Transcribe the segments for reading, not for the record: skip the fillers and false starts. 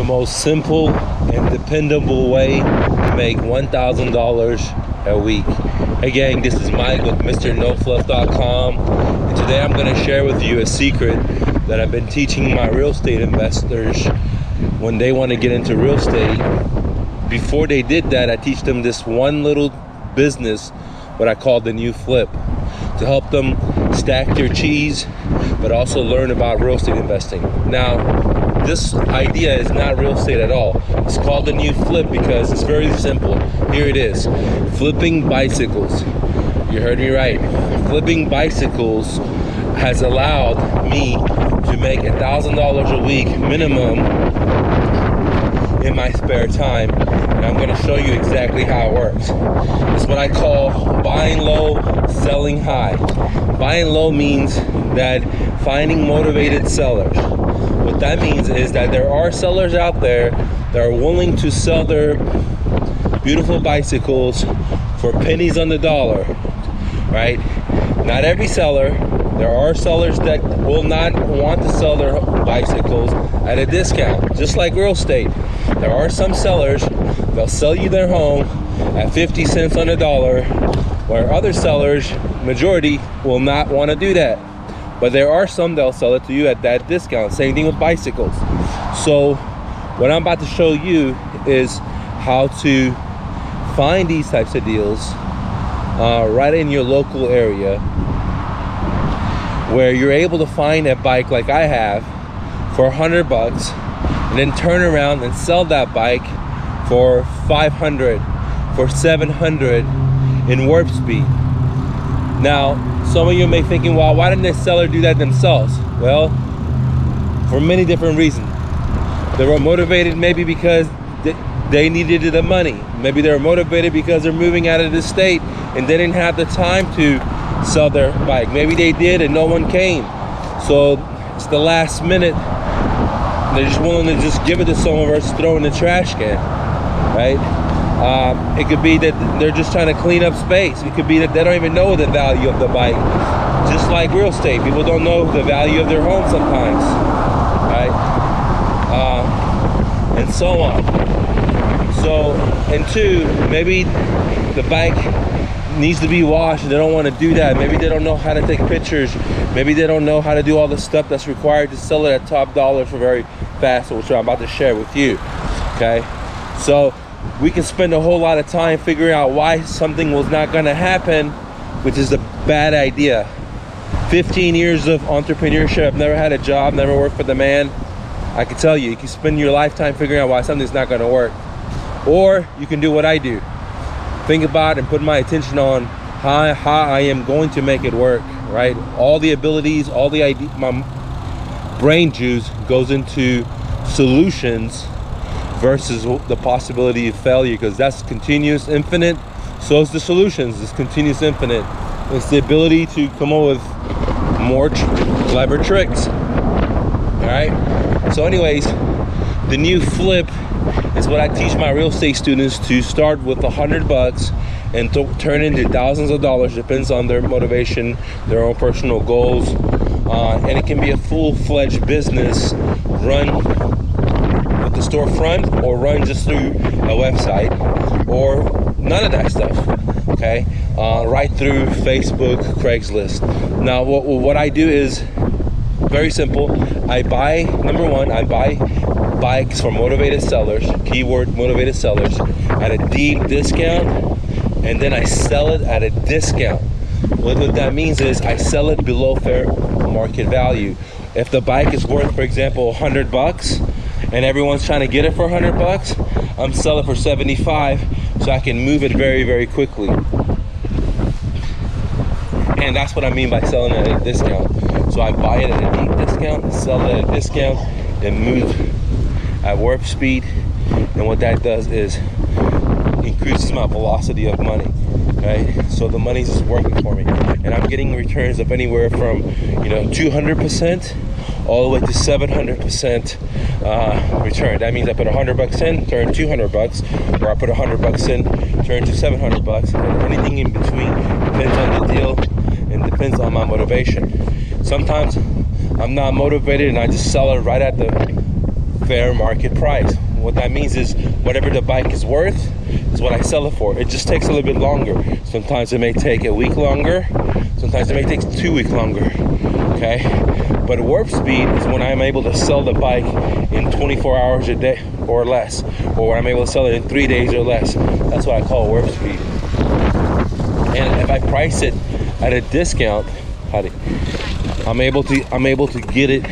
most simple and dependable way to make $1,000 a week. Hey gang, this is Mike with MrNoFluff.com, and today I'm going to share with you a secret that I've been teaching my real estate investors when they want to get into real estate. Before they did that, I teach them this one little business, what I call the new flip, to help them stack their cheese, but also learn about real estate investing. Now, this idea is not real estate at all. It's called the new flip because it's very simple. Here it is, flipping bicycles. You heard me right. Flipping bicycles has allowed me to make $1,000 a week minimum in my spare time, and I'm going to show you exactly how it works. It's what I call buying low, selling high. Buying low means that finding motivated sellers. What that means is that there are sellers out there that are willing to sell their beautiful bicycles for pennies on the dollar, right? Not every seller. There are sellers that will not want to sell their bicycles at a discount, just like real estate. There are some sellers, they'll sell you their home at 50 cents on the dollar, where other sellers, majority, will not want to do that. But there are some that'll sell it to you at that discount. Same thing with bicycles. So what I'm about to show you is how to find these types of deals right in your local area, where you're able to find a bike like I have for $100 and then turn around and sell that bike for $500, for $700 in warp speed. Now, some of you may be thinking, well, why didn't the seller do that themselves? Well, for many different reasons. They were motivated maybe because they needed the money. Maybe they were motivated because they're moving out of the state and they didn't have the time to sell their bike. Maybe they did and no one came. So it's the last minute. They're just willing to just give it to someone versus throw in the trash can, right? It could be that they're just trying to clean up space. It could be that they don't even know the value of the bike. Just like real estate, people don't know the value of their home sometimes, right? And so on. So, and two, maybe the bike needs to be washed and they don't want to do that. Maybe they don't know how to take pictures. Maybe they don't know how to do all the stuff that's required to sell it at top dollar for very fast, which I'm about to share with you. Okay, so we can spend a whole lot of time figuring out why something was not going to happen, which is a bad idea. 15 years of entrepreneurship, I've never had a job, never worked for the man. I can tell you, you can spend your lifetime figuring out why something's not going to work. Or you can do what I do. Think about and put my attention on how I am going to make it work, right? All the abilities, all the ideas, my brain juice goes into solutions versus the possibility of failure, because that's continuous, infinite. So is the solutions, it's continuous, infinite. It's the ability to come up with more clever tricks, all right? So anyways, the new flip is what I teach my real estate students to start with $100 and turn into thousands of dollars. Depends on their motivation, their own personal goals, and it can be a full-fledged business run with the storefront or run just through a website or none of that stuff. Okay, right through Facebook, Craigslist. Now, what I do is very simple. I buy, number one, I buy bikes for motivated sellers, keyword motivated sellers, at a deep discount, and then I sell it at a discount. What that means is I sell it below fair market value. If the bike is worth, for example, $100 and everyone's trying to get it for $100, I'm selling it for 75 so I can move it very, very quickly. And that's what I mean by selling it at a discount. So I buy it at a deep discount, sell it at a discount, and move at warp speed. And what that does is increases my velocity of money, right? So the money's just working for me, and I'm getting returns of anywhere from 200% all the way to 700% return. That means I put $100 in, turn $200, or I put $100 in, turn to $700, and anything in between depends on the deal and depends on my motivation. Sometimes I'm not motivated and I just sell it right at the fair market price. What that means is whatever the bike is worth is what I sell it for. It just takes a little bit longer. Sometimes it may take a week longer. Sometimes it may take 2 weeks longer. Okay? But warp speed is when I'm able to sell the bike in 24 hours a day or less, or when I'm able to sell it in 3 days or less. That's what I call warp speed. And if I price it at a discount, I'm able to get it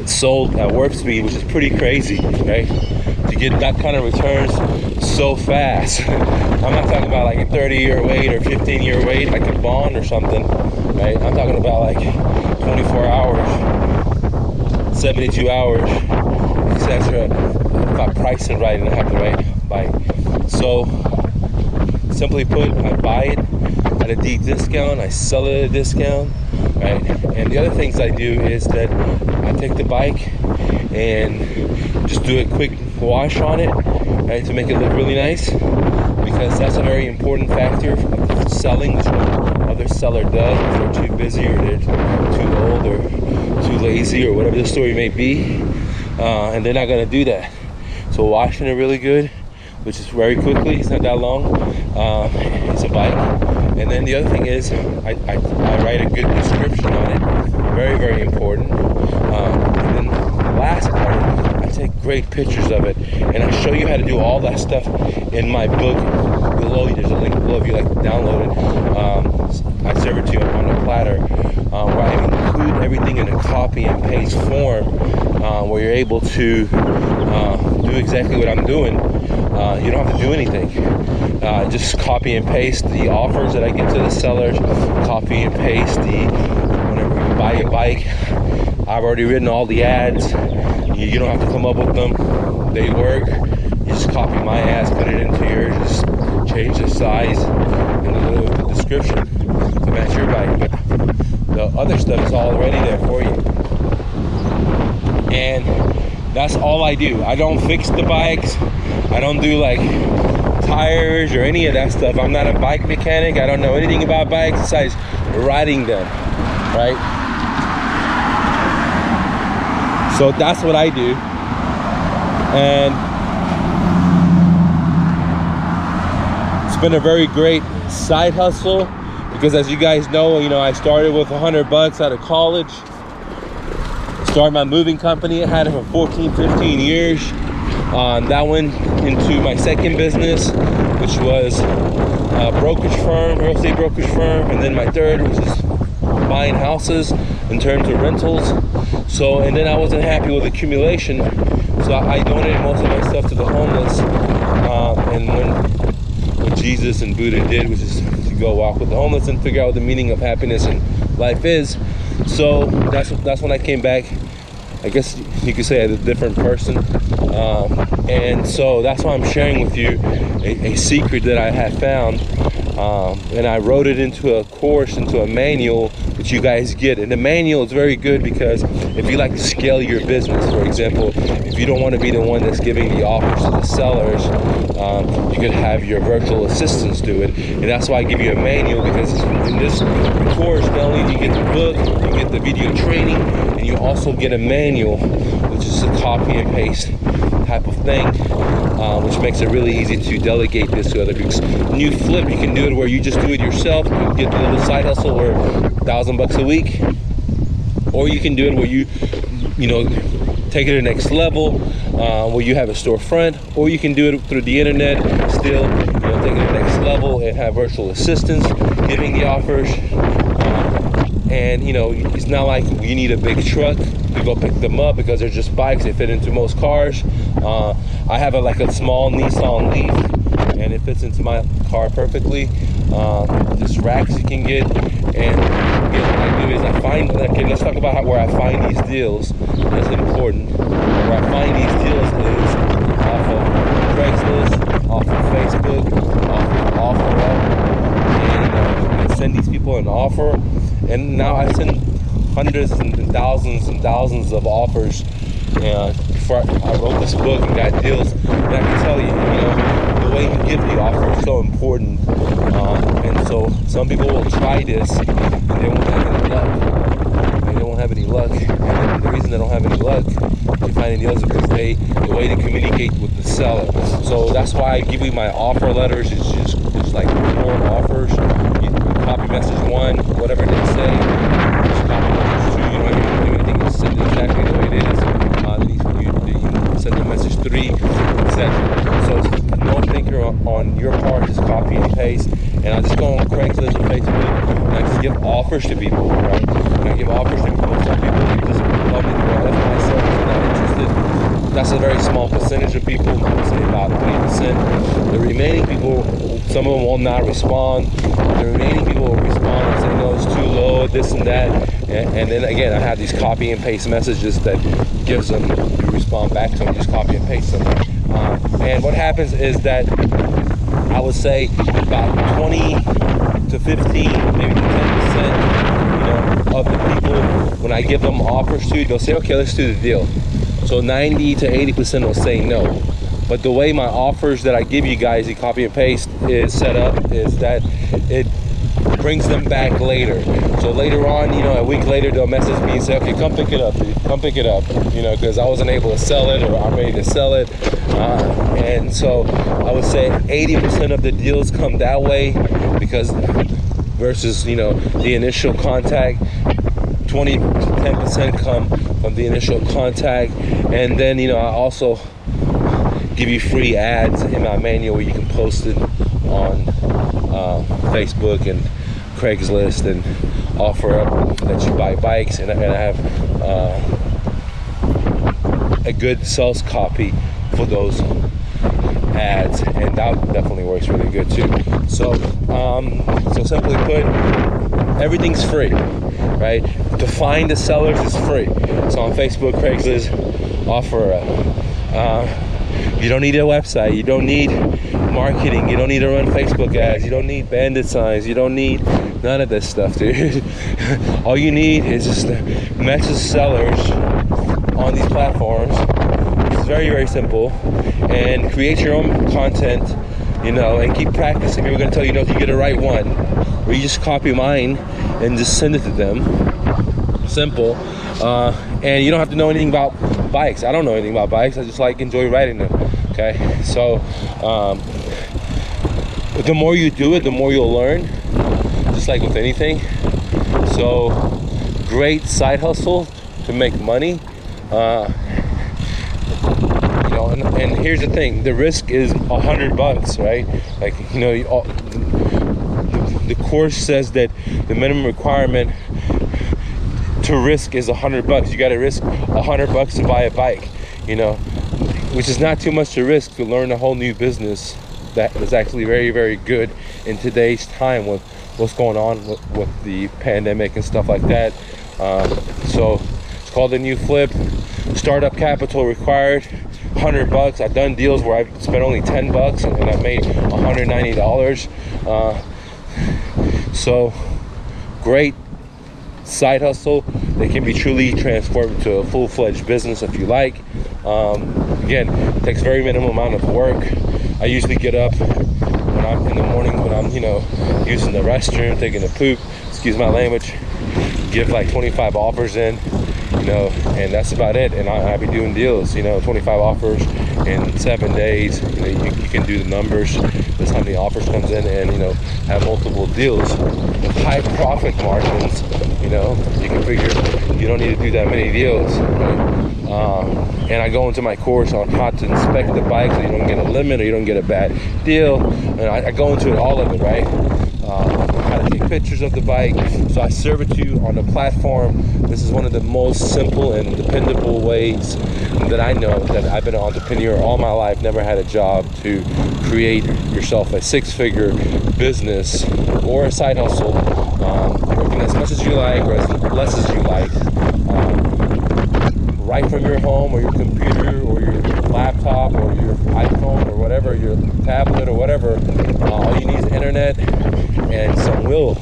sold at warp speed, which is pretty crazy, okay? To get that kind of returns so fast. I'm not talking about like a 30-year wait or 15-year wait, like a bond or something, right? I'm talking about like 24 hours, 72 hours, etc. If I price it right and I have the right bike. So, simply put, I buy it at a deep discount, I sell it at a discount, right? And the other things I do is that I take the bike and just do a quick wash on it, right, to make it look really nice, because that's a very important factor of selling, which no other seller does. If they're too busy or they're too old or too lazy or whatever the story may be, and they're not going to do that. So washing it really good, which is very quickly, it's not that long, it's a bike. And then the other thing is I write a good description on it, very, very important. And then the last part, I take great pictures of it, and I show you how to do all that stuff in my book below. There's a link below if you like to download it. I serve it to you on a platter, where I include everything in a copy and paste form, where you're able to do exactly what I'm doing. You don't have to do anything. Just copy and paste the offers that I give to the sellers, copy and paste whenever you buy a bike. I've already written all the ads. You don't have to come up with them. They work. You just copy my ads, put it into yours, just change the size and a little bit of description to match your bike. But the other stuff is already there for you. And that's all I do. I don't fix the bikes. I don't do like tires or any of that stuff. I'm not a bike mechanic. I don't know anything about bikes besides riding them, right? So that's what I do. And it's been a very great side hustle, because as you guys know, I started with $100 out of college. Started my moving company. I had it for 14, 15 years. That went into my second business, which was a brokerage firm, real estate brokerage firm. And then my third was just buying houses in terms of rentals. So, and then I wasn't happy with accumulation. So I donated most of my stuff to the homeless. And what Jesus and Buddha did was just to go walk with the homeless and figure out what the meaning of happiness in life is. So that's when I came back, I guess you could say, as a different person. And so that's why I'm sharing with you a secret that I have found. And I wrote it into a course, into a manual that you guys get. And the manual is very good because if you like to scale your business, for example, if you don't want to be the one that's giving the offers to the sellers, you could have your virtual assistants do it. And that's why I give you a manual, because in this course, not only do you get the book, you get the video training, and you also get a manual, which is a copy and paste type of thing, which makes it really easy to delegate this to other people. When you flip, you can do it where you just do it yourself, you get a little side hustle or $1,000 a week, or you can do it where you take it to the next level, where you have a storefront, or you can do it through the internet, still, take it to the next level and have virtual assistants giving the offers. And it's not like you need a big truck to go pick them up, because they're just bikes. They fit into most cars. I have a small Nissan Leaf, and it fits into my car perfectly. Just racks you can get. And what I do is I find, let's talk about where I find these deals. That's important. Where I find these deals is off of Craigslist, off of Facebook, off of OfferUp, and I send these people an offer. And now I send hundreds and thousands of offers. Before I wrote this book and got deals, and I can tell you, the way you give the offer is so important. And so some people will try this and they won't have any luck. They won't have any luck. And the reason they don't have any luck to find deals is because the way to communicate with the seller. So that's why I give you my offer letters. It's like 4 offers. You copy message 1, whatever they say. Just copy message 2. You don't even do anything. Just send it exactly the way it is. You send the message 3, etc. So no thinker on your part. Just copy and paste. And I just go on Craigslist and Facebook, and I just give offers to people, right? And I give offers to people. Some people just love it, well, that's my service, they're not interested. That's a very small percentage of people, I would say about 20%. The remaining people, some of them will not respond. The remaining people will respond and say, no, it's too low, this and that. And then again, I have these copy and paste messages that gives them to respond back to them. You just copy and paste them. And what happens is that I would say about 20 to 15, maybe 10%, of the people, when I give them offers to, they'll say, okay, let's do the deal. So 90 to 80% will say no. But the way my offers that I give you guys, you copy and paste, is set up is that it brings them back later. So later on, a week later, they'll message me and say, okay, come pick it up, dude. Come pick it up, because I wasn't able to sell it, or I'm ready to sell it. And so I would say 80% of the deals come that way, because versus, the initial contact, 20 to 10% come from the initial contact. And then, I also give you free ads in my manual where you can post it on Facebook and Craigslist and offer up that you buy bikes, and I have a good sales copy for those ads, and that definitely works really good too. So simply put, everything's free, right? To find the sellers is free. So on Facebook, Craigslist, offer you don't need a website, you don't need marketing, you don't need to run Facebook ads, you don't need bandit signs, you don't need none of this stuff, dude. All you need is just to message sellers on these platforms. It's very, very simple, and create your own content, and keep practicing. People are going to tell you, if you get the right one, or you just copy mine and just send it to them. Simple. And you don't have to know anything about bikes. I don't know anything about bikes. I just enjoy riding them. Okay, so the more you do it, the more you'll learn, just like with anything. So great side hustle to make money. And here's the thing, the risk is $100, right? The course says that the minimum requirement to risk is $100. You got to risk $100 to buy a bike, which is not too much to risk to learn a whole new business that is actually very, very good in today's time with what's going on with the pandemic and stuff like that. So it's called a new flip. Startup capital required, $100. I've done deals where I've spent only $10 and I've made $190. So great side hustle that can be truly transformed into a full-fledged business if you like. Again, it takes very minimal amount of work. I usually get up when I'm in the morning, when I'm using the restroom, taking a poop, excuse my language, give 25 offers in, and that's about it. And I be doing deals, 25 offers in 7 days. You can do the numbers. That's how many offers comes in, and have multiple deals with high profit margins. You can figure you don't need to do that many deals, right? And I go into my course on how to inspect the bike so you don't get a limit or you don't get a bad deal. And I go into it, all of it, right? How to take pictures of the bike. So I serve it to you on the platform. This is one of the most simple and dependable ways that I know that I've been an entrepreneur all my life, never had a job, to create yourself a 6-figure business or a side hustle, working as much as you like or as less as you like, right from your home or your computer or your laptop or your iPhone or whatever, your tablet or whatever. All you need is internet and some will.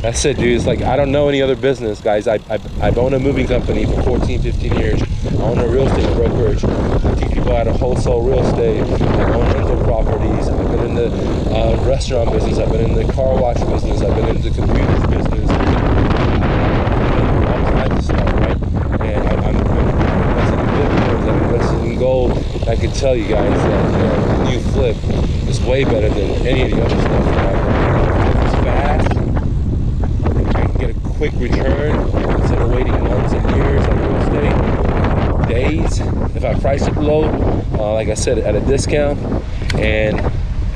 That's it, dude. It's I don't know any other business, guys. I've owned a moving company for 14, 15 years. I own a real estate brokerage. I teach people how to wholesale real estate. I own rental properties. I've been in the restaurant business. I've been in the car wash business. I've been in the computers business. All kinds of stuff, right? I can tell you guys that the new flip is way better than any of the other stuff that I've done. It's fast. I can get a quick return instead of waiting months and years like real estate. Days. If I price it low, like I said, at a discount. And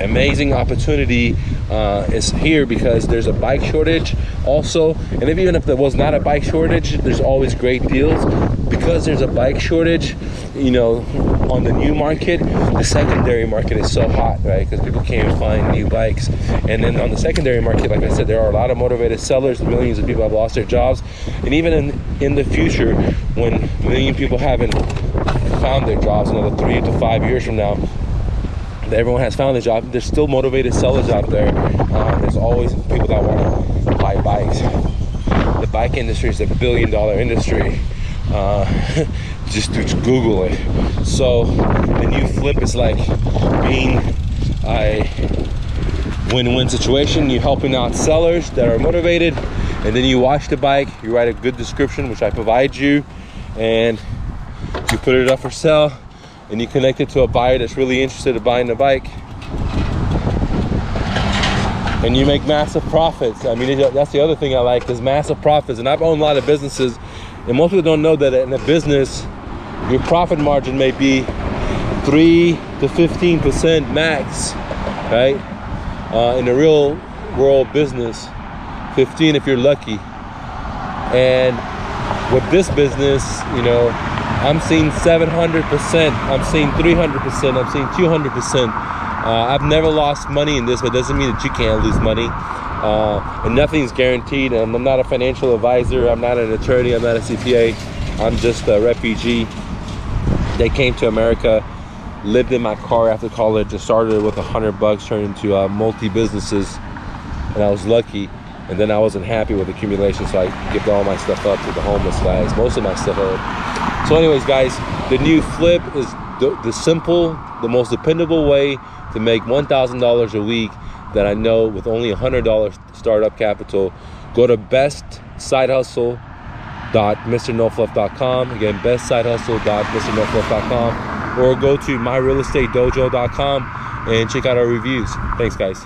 amazing opportunity is here because there's a bike shortage also. And even if there was not a bike shortage, there's always great deals. Because there's a bike shortage, you know, on the new market, the secondary market is so hot, right? Because people can't find new bikes. And then on the secondary market, like I said, there are a lot of motivated sellers. Millions of people have lost their jobs. And even in the future, when a million people haven't found their jobs, another 3 to 5 years from now, everyone has found a job, there's still motivated sellers out there. There's always people that want to buy bikes. The bike industry is $1 billion industry. Just to Google it. So the new flip is like being a win-win situation. You're helping out sellers that are motivated, and then you wash the bike, you write a good description, which I provide you, and you put it up for sale, and you connect it to a buyer that's really interested in buying the bike, and you make massive profits. I mean, that's the other thing I like, is massive profits. And I've owned a lot of businesses, and most people don't know that in a business, your profit margin may be 3 to 15% max, right? In a real world business, 15 if you're lucky. And with this business, you know, I'm seeing 700%, I'm seeing 300%, I'm seeing 200%. I've never lost money in this, but it doesn't mean that you can't lose money. And nothing's guaranteed. I'm not a financial advisor, I'm not an attorney, I'm not a CPA. I'm just a refugee. They came to America, lived in my car after college. I started with $100, turned into multi-businesses, and I was lucky. And then I wasn't happy with accumulation, so I gave all my stuff up to the homeless guys, most of my stuff up. So anyways, guys, the new flip is the simple, the most dependable way to make $1,000 a week that I know with only $100 startup capital. Go to bestsidehustle.mrnofluff.com. Again, bestsidehustle.mrnofluff.com, or go to myrealestatedojo.com and check out our reviews. Thanks, guys.